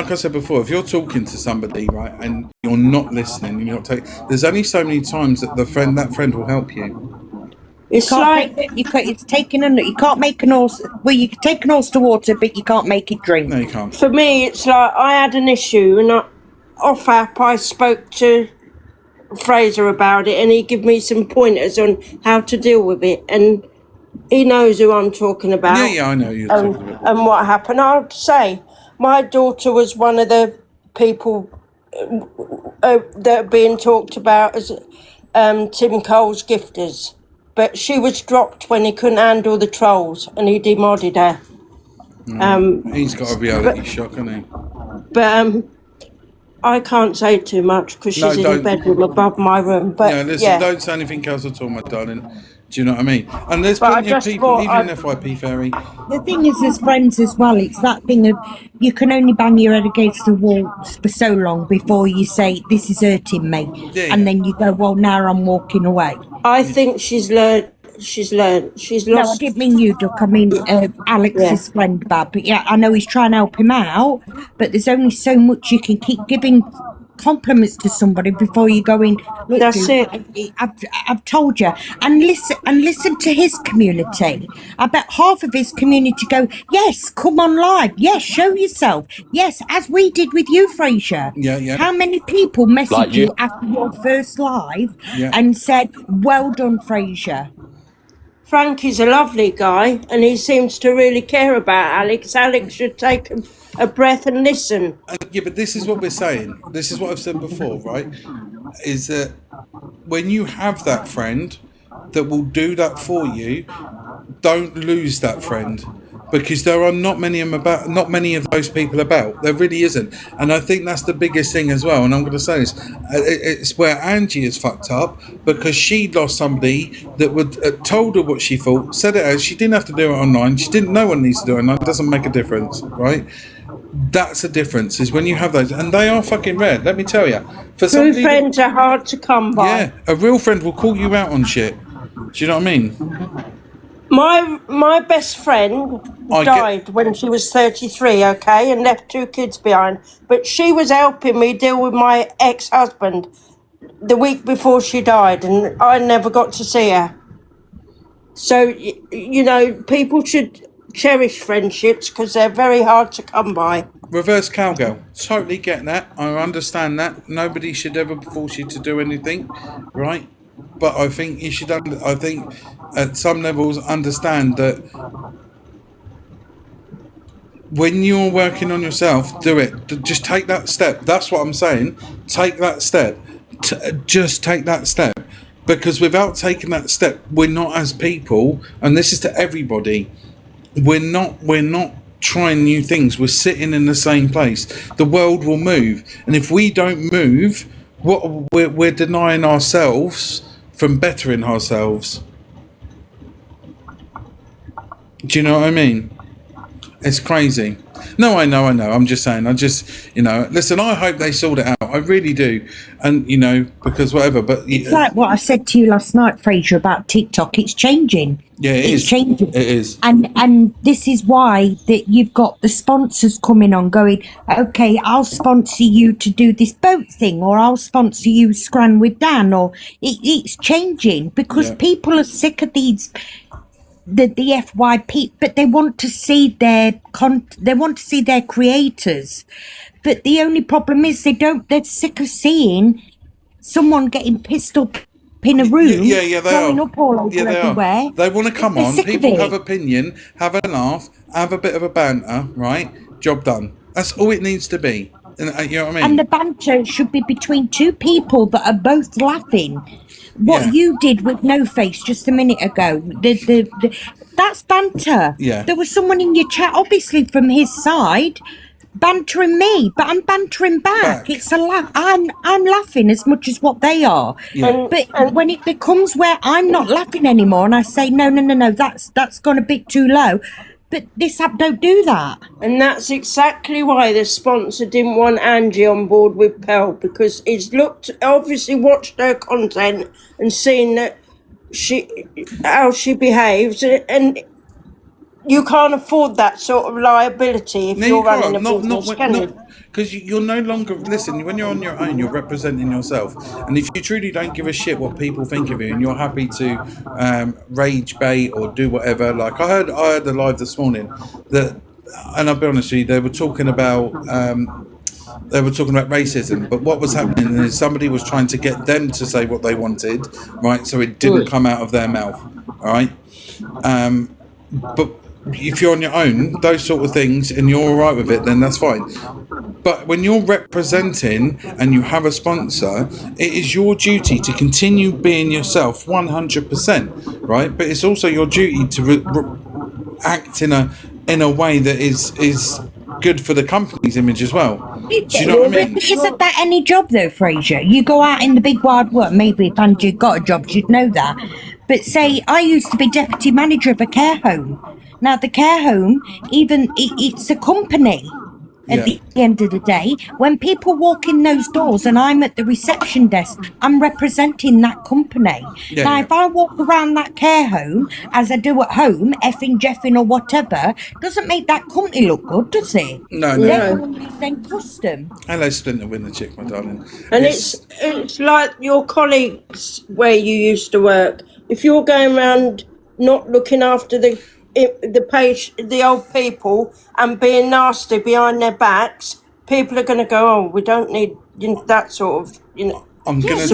like I said before, if you're talking to somebody, right, and you're not listening, you're not there's only so many times that that friend will help you. It's like it's taking you can't make an horse. Well, you can take an horse to water, but you can't make it drink. No, you can't. For me, it's like I had an issue, and off app I spoke to Fraser about it, and he gave me some pointers on how to deal with it, and he knows who I'm talking about. Yeah, I know you're talking about. And what happened, I would say, my daughter was one of the people that are being talked about as Tim Cole's gifters. But she was dropped when he couldn't handle the trolls, and he demodded her. He's got a reality shock, hasn't he? But I can't say too much because she's in the bedroom above my room. But yeah, listen, don't say anything else at all, my darling. Do you know what I mean? And there's plenty of people, even FYP Fairy. The thing is, as friends as well, it's that thing of you can only bang your head against the wall for so long before you say, this is hurting me. Yeah. And then you go, well, now I'm walking away. I think she's learned. She's lost. No, I didn't mean you, Duck. I mean Alex's friend, Bab. But yeah, I know he's trying to help him out, but there's only so much you can keep giving compliments to somebody before you go in. Look, That's dude, it. I've told you. And listen to his community. I bet half of his community go, yes, come on live. Yes, show yourself. Yes, as we did with you, Fraser. Yeah. How many people messaged Like you you. after your first live and said, well done, Fraser? Frankie's a lovely guy, and he seems to really care about Alex. Alex should take a breath and listen. Yeah, but this is what we're saying. This is what I've said before, right? Is that when you have that friend that will do that for you, don't lose that friend, because there are not many of those people about. There really isn't, and I think that's the biggest thing as well. And I'm going to say this: it's where Angie is fucked up, because she lost somebody that would told her what she thought, said it as she didn't have to do it online. She didn't. No one needs to do it online. It doesn't make a difference, right? That's the difference, is when you have those, and they are fucking rare. Let me tell you, True friends are hard to come by. Yeah, a real friend will call you out on shit. Do you know what I mean? My best friend died when she was 33, okay, and left 2 kids behind. But she was helping me deal with my ex-husband the week before she died, and I never got to see her. So, you know, people should cherish friendships because they're very hard to come by. Reverse cowgirl. Totally get that. I understand that. Nobody should ever force you to do anything, right? But I think you should. I think at some levels understand that when you're working on yourself, do it. Just take that step. That's what I'm saying. Take that step. Just take that step. Because without taking that step, we're not, as people, and this is to everybody, we're not trying new things. We're sitting in the same place. The world will move, and if we don't move, we're denying ourselves from bettering ourselves. Do you know what I mean? It's crazy. No, I know. I'm just saying. Listen, I hope they sort it out. I really do. And, because whatever, but... It's like what I said to you last night, Fraser, about TikTok. It's changing. Yeah, it's changing. It is. And this is why that you've got the sponsors coming on going, okay, I'll sponsor you to do this boat thing, or I'll sponsor you Scran with Dan, or it's changing because people are sick of these... The FYP, but they want to see their creators. But the only problem is they're sick of seeing someone getting pissed up in a room, they throwing are. up all over everywhere. They want to come on, people have opinion, have a laugh, have a bit of a banter, right? Job done. That's all it needs to be. And, you know what I mean? And the banter should be between two people that are both laughing. What you did with No Face just a minute ago, that's banter. Yeah. There was someone in your chat, obviously from his side, bantering me, but I'm bantering back. It's a laugh. I'm laughing as much as what they are. Yeah. But when it becomes where I'm not laughing anymore, and I say no, that's gone a bit too low. But this app don't do that. And that's exactly why the sponsor didn't want Angie on board with Pearl, because he's obviously watched her content and seen that how she behaves, and you can't afford that sort of liability if you're running a business, can you? because you're no longer, listen, when you're on your own, you're representing yourself. And if you truly don't give a shit what people think of you, and you're happy to rage bait or do whatever, like I heard the live this morning that, and I'll be honest with you, they were talking about racism, but what was happening is somebody was trying to get them to say what they wanted, right? So it didn't come out of their mouth, all right? But if you're on your own, those sort of things, and you're all right with it, then that's fine. But when you're representing and you have a sponsor, it is your duty to continue being yourself 100%, right? But it's also your duty to act in a way that is good for the company's image as well. Do you know what I mean? Isn't that any job though, Fraser? You go out in the big wide world. Maybe if Andrew got a job, you'd know that. But say I used to be deputy manager of a care home. Now the care home, it's a company. At the end of the day, when people walk in those doors and I'm at the reception desk, I'm representing that company. If I walk around that care home as I do at home, effing, jeffing or whatever, doesn't make that company look good, does it? No. They're only then custom. Hello, Splinter Winner Chick, my darling. And it's like your colleagues where you used to work. If you're going around not looking after the old people and being nasty behind their backs, people are going to go, oh, we don't need that sort of, I'm going to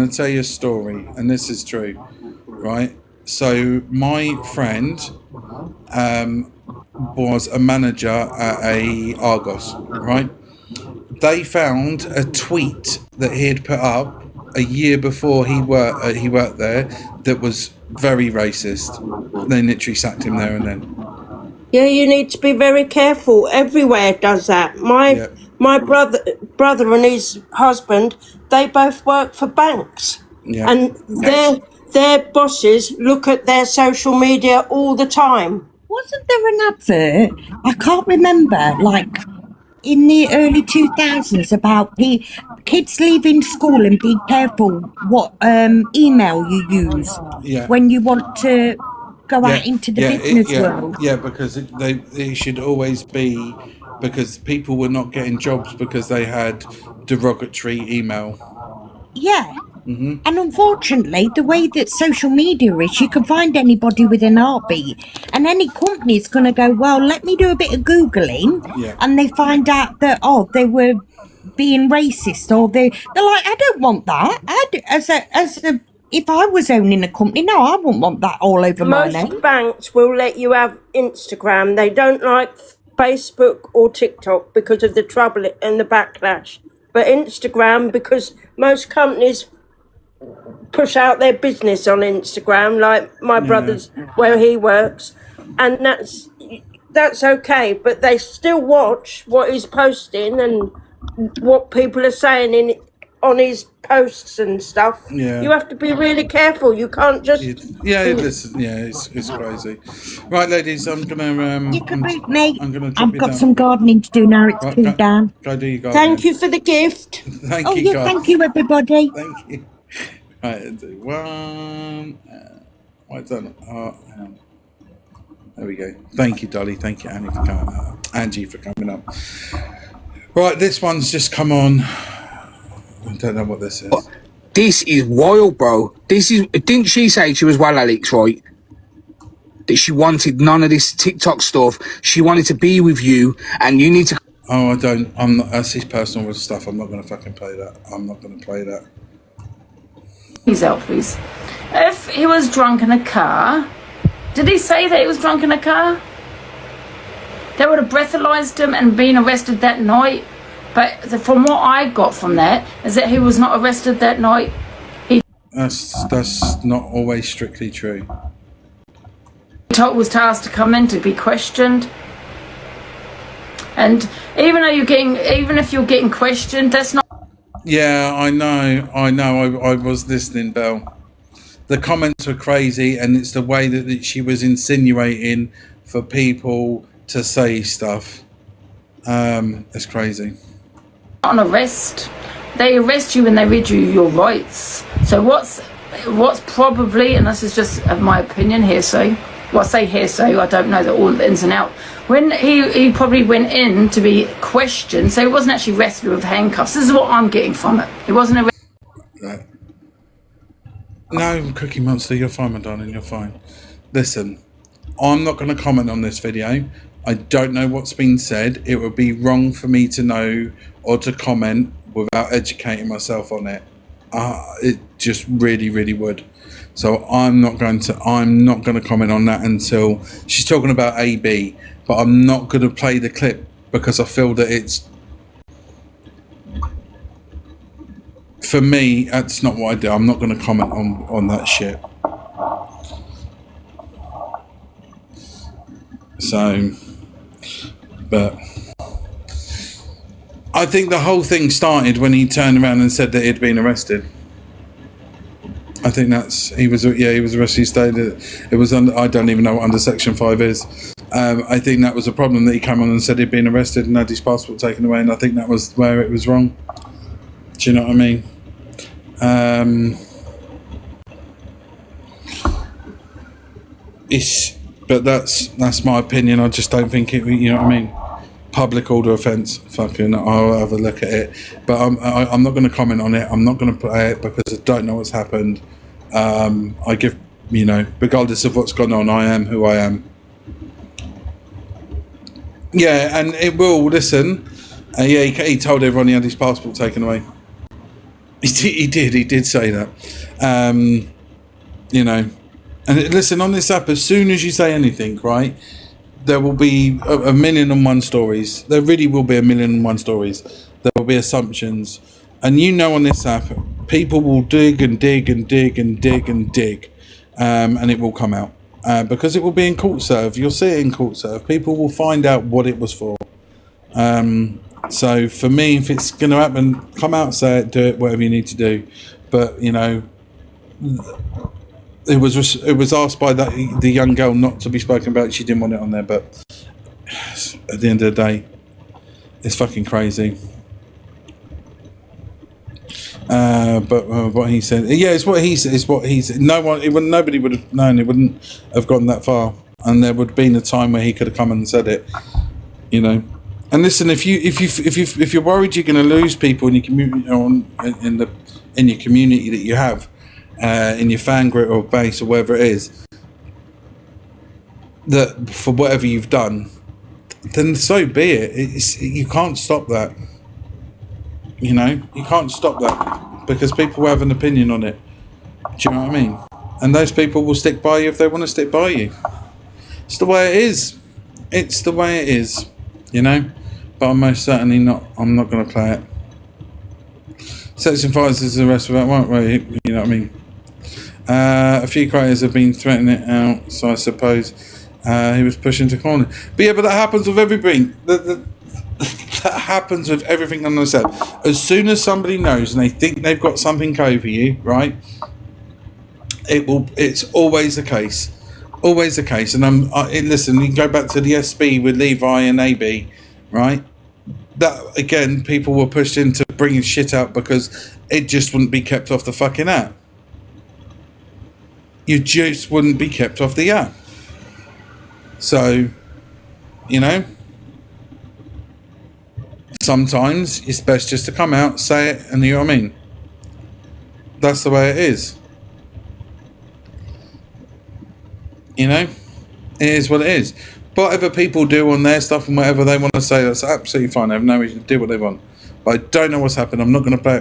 tell you a story, and this is true, right? So my friend was a manager at a Argos, right? They found a tweet that he had put up a year before he worked there that was very racist. They literally sacked him there and then. Yeah, you need to be very careful. Everywhere does that. My brother and his husband, they both work for banks. Yeah. And their bosses look at their social media all the time. Wasn't there an advert? I can't remember, like in the early 2000s about kids leaving school and be careful what email you use when you want to go out into the business world. Yeah, because they should always be, because people were not getting jobs because they had derogatory email. Yeah. Mm-hmm. And unfortunately, the way that social media is, you can find anybody with an heartbeat, and any company's going to go, well, let me do a bit of Googling, and they find out that, they were being racist, or they're like, I don't want that. If I was owning a company, no, I wouldn't want that all over my name. Most banks will let you have Instagram. They don't like Facebook or TikTok because of the trouble and the backlash. But Instagram, because most companies push out their business on Instagram, like my brother's where he works, and that's okay, but they still watch what he's posting and what people are saying on his posts and stuff. You have to be really careful. You can't just it's crazy. Right, ladies, I'm gonna you can boot me. I've got some gardening to do now. It's cooled down. Go do your gardening. Thank you for the gift. Thank you, guys. Thank you, everybody. Thank you. Right, do one. Why done? Hang on. There we go. Thank you, Dolly. Thank you, Angie, for coming up. Right, this one's just come on. I don't know what this is. This is wild, bro. Didn't she say she was well, Alex, right? That she wanted none of this TikTok stuff. She wanted to be with you, and you need to. Oh, I'm not. That's his personal stuff. I'm not going to fucking play that. I'm not going to play that. Please help, please. If he was drunk in a car, did he say that he was drunk in a car? They would have breathalyzed him and been arrested that night. But from what I got from that is that he was not arrested that night. That's not always strictly true. He was tasked to come in to be questioned. And even if you're getting questioned, that's not. Yeah, I know. I was listening, Belle. The comments were crazy, and it's the way that she was insinuating for people to say stuff. It's crazy. Not an arrest. They arrest you when they read you your rights. So what's probably, and this is just my opinion, hearsay. Well, I say hearsay. I don't know all the ins and outs. When he probably went in to be questioned, so he wasn't actually arrested with handcuffs. This is what I'm getting from it. He wasn't arrested. No, Cookie Monster, you're fine, my darling, you're fine. Listen, I'm not going to comment on this video. I don't know what's been said. It would be wrong for me to know or to comment without educating myself on it. It just really, really would. So I'm not going to comment on that until she's talking about AB. But I'm not going to play the clip because I feel that it's, for me, that's not what I do. I'm not going to comment on that shit. So, but I think the whole thing started when he turned around and said that he'd been arrested. I think he was arrested. He stayed. It was under. I don't even know what under Section 5 is. I think that was a problem, that he came on and said he'd been arrested and had his passport taken away, and I think that was where it was wrong. Do you know what I mean? But that's my opinion. I just don't think it. You know what I mean? Public order offence. Fucking, I'll have a look at it. But I'm not going to comment on it. I'm not going to play it because I don't know what's happened. I give, regardless of what's gone on, I am who I am. Yeah, and it will, listen, he told everyone he had his passport taken away. He did say that. And listen, on this app, as soon as you say anything, right, there will be a million and one stories. There really will be a million and one stories. There will be assumptions. And on this app, people will dig and dig and dig and dig and dig, and it will come out. Because it will be in court serve. You'll see it in court serve. People will find out what it was for. So for me, if it's going to happen, come out, say it, do it, whatever you need to do. But, it was asked by the young girl not to be spoken about. She didn't want it on there. But at the end of the day, it's fucking crazy. But what he said, it's what he said. It's what he said. Nobody would have known. It wouldn't have gone that far, and there would have been a time where he could have come and said it. And listen, if you're worried you're going to lose people in your community, in your community that you have, in your fan group or base or wherever it is, that for whatever you've done, then so be it. You can't stop that. You can't stop that because people have an opinion on it. Do you know what I mean? And those people will stick by you if they want to stick by you. It's the way it is. It's the way it is, But I'm most certainly not. I'm not going to play it. Section 5 is the rest of it, won't we? You know what I mean? A few creators have been threatening it out, so I suppose he was pushing to corner. But that happens with everything. That happens with everything on this app. As soon as somebody knows and they think they've got something over you, right? It's always the case. Always the case. And listen, you can go back to the SB with Levi and AB, right? That again, people were pushed into bringing shit out because it just wouldn't be kept off the fucking app. You just wouldn't be kept off the app. So, sometimes it's best just to come out, say it, and you know what I mean? That's the way it is. It is what it is. Whatever people do on their stuff and whatever they want to say, that's absolutely fine. I have no reason to do what they want. But I don't know what's happened. I'm not going to play it.